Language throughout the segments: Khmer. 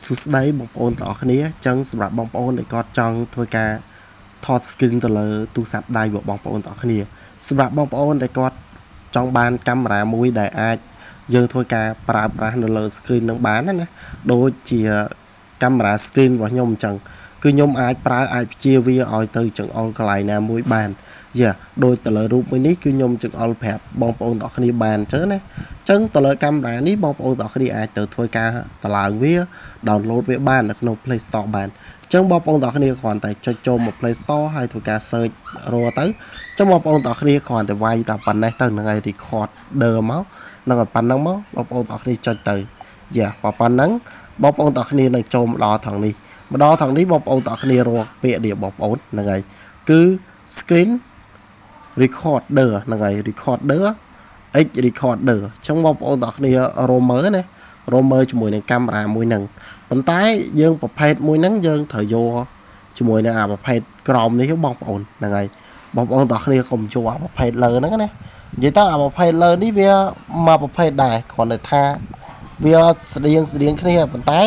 សួស្តីបងប្អូនទាំងអស់គ្នាចឹងសម្រាប់បងប្អូនដែលគាត់ចង់ធ្វើការថត screen ទៅលើទូរស័ព្ទដៃរបស់បងប្អូនទាំងអស់គ្នាសម្រាប់បងប្អូនដែលគាត់ចង់បានកាមេរ៉ាមួយដែលអាចយើងធ្វើការប្រើប្រាស់នៅលើ screen នឹងបានណាដូចជាកាមេរ៉ា screen របស់ខ្ញុំអញ្ចឹងគឺខ្ញុំអាចព្យាវាឲ្យទៅចង្អុលកន្លែងណាមួយបានដូចទៅលើរូបមួយនេះគឺខ្ញុំចង្អុលប្រាប់បងប្អូនទាំងអស់គ្នាបានអញ្ចឹងណាអញ្ចឹងទៅលើកាមេរ៉ានេះបងប្អូនទាំងអស់គ្នាអាចទៅធ្វើការតម្លើងវា download វាបាននៅក្នុង Play Store បានអញ្ចឹងបងប្អូនទាំងអស់គ្នាគ្រាន់តែចុចចូលមក Play Store ហើយធ្វើការ search រកទៅអញ្ចឹងបងប្អូនទាំងអស់គ្នាគ្រាន់តែវាយតែប៉ុណ្ណេះទៅនឹងឲ្យ recorder មកនឹងឲ្យប៉ុណ្ណឹងមកបងប្អូនទាំងអស់គ្នាចុចទៅប៉ុណ្ណឹងបងប្អូនទាំងអស់គ្នានឹងចូលមកដល់ថងនេះបងប្អូនទាំងអស់គ្នារកពាក្យនេះបងប្អូនហ្នឹងហើយគឺ screen recorder ហ្នឹងហើយ recorder X recorder អញ្ចឹងបងប្អូនទាំងអស់គ្នារកមើលណារកមើលជាមួយនឹងកាមេរ៉ាមួយហ្នឹងប៉ុន្តែយើងប្រភេទមួយហ្នឹងយើងត្រូវយកជាមួយនឹងអាប្រភេទក្រោមនេះបងប្អូនហ្នឹងហើយបងប្អូនទាំងអស់គ្នាកុំយកអាប្រភេទលើហ្នឹងណានិយាយទៅអាប្រភេទលើនេះវាមកប្រភេទដែរគ្រាន់តែថាវាស្តៀងគ្នាប៉ុន្តែ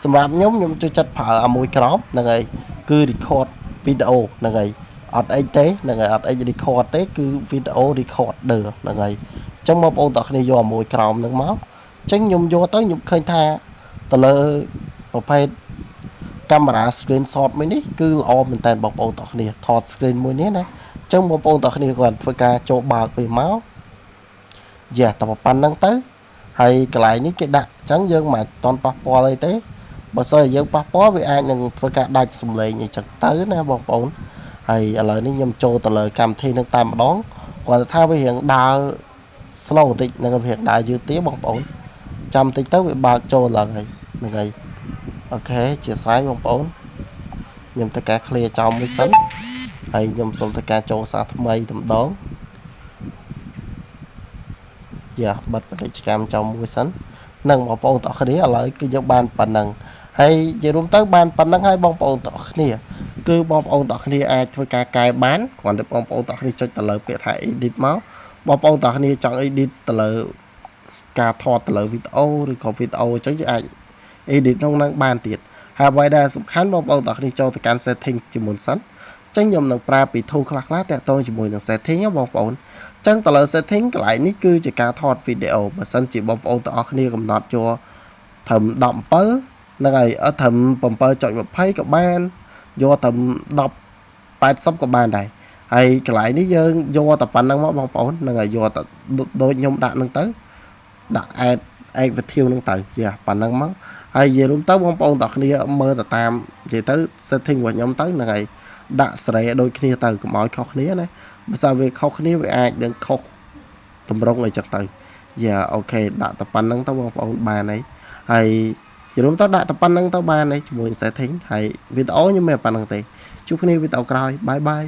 សម្រាប់ខ្ញុំចូលចិត្តប្រើអាមួយក្រោមហ្នឹងហើយគឺ record video ហ្នឹងហើយអត់អីទេហ្នឹងហើយអត់អី record ទេគឺ video recorder ហ្នឹងហើយអញ្ចឹងបងប្អូនទាំងគ្នាយកអាមួយក្រោមហ្នឹងមកអញ្ចឹងខ្ញុំយកទៅខ្ញុំឃើញថាទៅលើប្រភេទកាមេរ៉ា screenshot មួយនេះគឺល្អមែនតើបងប្អូនទាំងគ្នាថត screen មួយនេះណាអញ្ចឹងបងប្អូនទាំងគ្នាគាត់ធ្វើការចូលបើកវាមកតែប៉ុណ្្នឹងទៅហើយកន្លែងនេះគេដាក់អញ្ចឹងយើងមិនតន់ប៉ះពាល់អីទេបើសិនជាយើងប៉ះពាល់វាអាចនឹងធ្វើការដាច់សំឡេងអីចឹងទៅណាបងប្អូនហើយឥឡូវនេះខ្ញុំចូលទៅលើកម្មវិធីនឹងតែម្ដងគាត់ថាវារៀងដើរ slow បន្តិចនឹងវារៀងដើរយឺតទៀតបងប្អូនចាំបន្តិចទៅវាបើកចូលឡើងហើយហ្នឹងហើយអូខេជាស្រ័យបងប្អូនខ្ញុំទៅការ clear ចោលមួយសិនហើយខ្ញុំសូមទៅការចូលសារថ្មីម្ដងបិទពាណិជ្ជកម្មចោលមួយសិននឹងបងប្អូនទាំងអស់គ្នាឥឡូវគឺយើងបានប៉ុណ្ណឹងហើយនិយាយរួមទៅបានប៉ុណ្ណឹងហើយបងប្អូនទាំងអស់គ្នាគឺបងប្អូនទាំងអស់គ្នាអាចធ្វើការកែបានគ្រាន់តែបងប្អូនទាំងអស់គ្នាចុចទៅលើពាក្យថា edit មកបងប្អូនទាំងអស់គ្នាចង់ edit ទៅលើការថតទៅលើវីដេអូឬក៏វីដេអូអញ្ចឹងយើងអាច edit ក្នុងហ្នឹងបានទៀតហើយអ្វីដែលសំខាន់បងប្អូនទាំងអស់គ្នាចូលទៅកាន់ setting ជាមុនសិនចឹងខ្ញុំនឹងប្រើពី tool ខ្លះៗតាក់ទងជាមួយនឹង setting ណាបងប្អូនចឹងទៅលើ setting កន្លែងនេះគឺជាការថតវីដេអូបើសិនជាបងប្អូនទាំងអស់គ្នាកំណត់យកត្រឹម17ហ្នឹងហើយអត់ត្រឹម 7.20 ក៏បានយកត្រឹម1080ក៏បានដែរហើយកន្លែងនេះយើងយកតែប៉ុណ្្នឹងមកបងប្អូនហ្នឹងហើយយកតែដូចខ្ញុំដាក់ហ្នឹងទៅដាក់ add video ហ្នឹងទៅប៉ុណ្្នឹងមកហើយនិយាយរួមទៅបងប្អូនទាំងគ្នាមើលទៅតាមនិយាយទៅ setting របស់ខ្ញុំទៅហ្នឹងហើយដាក់សេរីដូចគ្នាទៅកុំឲ្យខុសគ្នាណាបើសិនវាខុសគ្នាវាអាចនឹងខុសតម្រង់អីចឹងទៅអូខេដាក់តែប៉ុណ្្នឹងទៅបងប្អូនបានហើយនិយាយរួមទៅដាក់តែប៉ុណ្្នឹងទៅបានជាមួយ setting ហើយវីដេអូខ្ញុំមិនប៉ុណ្្នឹងទេជួបគ្នាវីដេអូក្រោយបាយបាយ